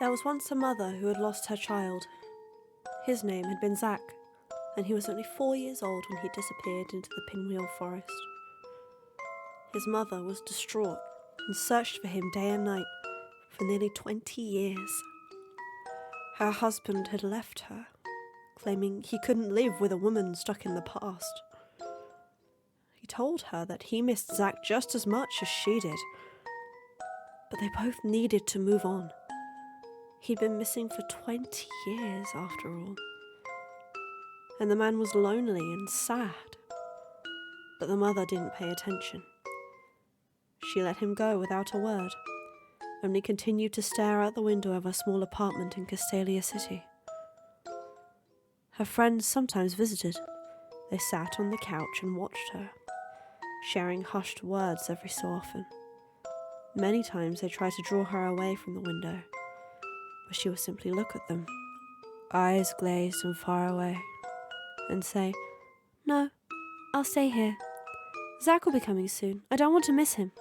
There was once a mother who had lost her child. His name had been Zack, and he was only 4 years old when he disappeared into the pinwheel forest. His mother was distraught and searched for him day and night for nearly 20 years. Her husband had left her, claiming he couldn't live with a woman stuck in the past. He told her that he missed Zack just as much as she did, but they both needed to move on. He'd been missing for 20 years after all. And the man was lonely and sad. But the mother didn't pay attention. She let him go without a word, only continued to stare out the window of her small apartment in Castalia City. Her friends sometimes visited. They sat on the couch and watched her, sharing hushed words every so often. Many times they tried to draw her away from the window, but she would simply look at them, eyes glazed and far away, and say, "No, I'll stay here. Zack will be coming soon. I don't want to miss him."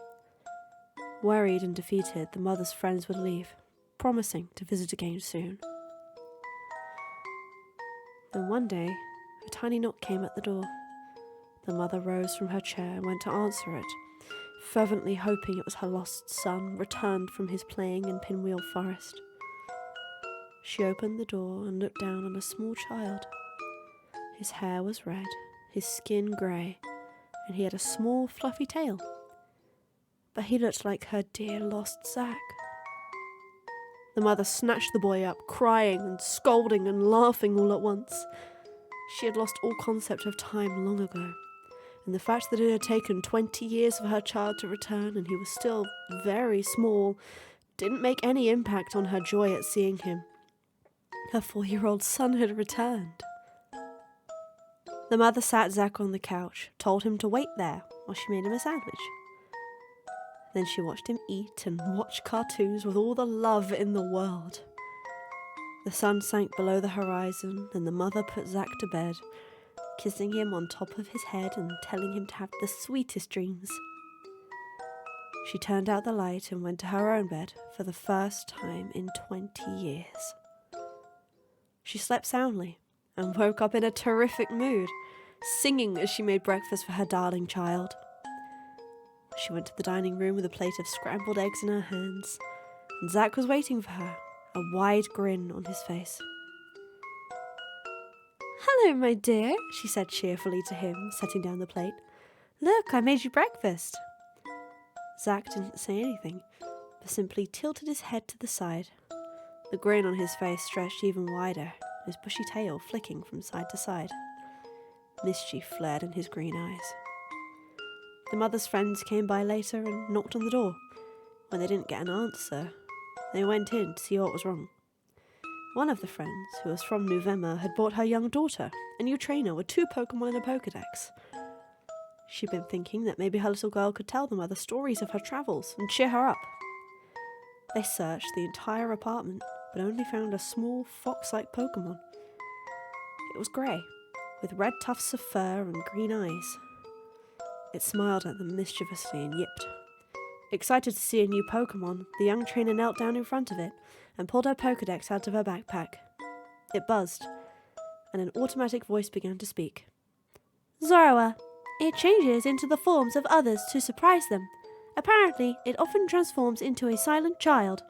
Worried and defeated, the mother's friends would leave, promising to visit again soon. Then one day, a tiny knock came at the door. The mother rose from her chair and went to answer it, fervently hoping it was her lost son returned from his playing in Pinwheel Forest. She opened the door and looked down on a small child. His hair was red, his skin grey, and he had a small fluffy tail. But he looked like her dear lost Zack. The mother snatched the boy up, crying and scolding and laughing all at once. She had lost all concept of time long ago, and the fact that it had taken 20 years for her child to return and he was still very small didn't make any impact on her joy at seeing him. Her 4-year-old son had returned. The mother sat Zack on the couch, told him to wait there while she made him a sandwich. Then she watched him eat and watch cartoons with all the love in the world. The sun sank below the horizon and the mother put Zack to bed, kissing him on top of his head and telling him to have the sweetest dreams. She turned out the light and went to her own bed for the first time in 20 years. She slept soundly and woke up in a terrific mood, singing as she made breakfast for her darling child. She went to the dining room with a plate of scrambled eggs in her hands, and Zack was waiting for her, a wide grin on his face. "Hello, my dear," she said cheerfully to him, setting down the plate. "Look, I made you breakfast." Zack didn't say anything, but simply tilted his head to the side. The grin on his face stretched even wider, his bushy tail flicking from side to side. Mischief flared in his green eyes. The mother's friends came by later and knocked on the door. When they didn't get an answer, they went in to see what was wrong. One of the friends, who was from Nuvema, had brought her young daughter, a new trainer with 2 Pokemon and a Pokedex. She'd been thinking that maybe her little girl could tell the mother stories of her travels and cheer her up. They searched the entire apartment, but only found a small fox-like Pokemon. It was grey, with red tufts of fur and green eyes. It smiled at them mischievously and yipped. Excited to see a new Pokemon, the young trainer knelt down in front of it and pulled her Pokedex out of her backpack. It buzzed, and an automatic voice began to speak. "Zorua. It changes into the forms of others to surprise them. Apparently, it often transforms into a silent child."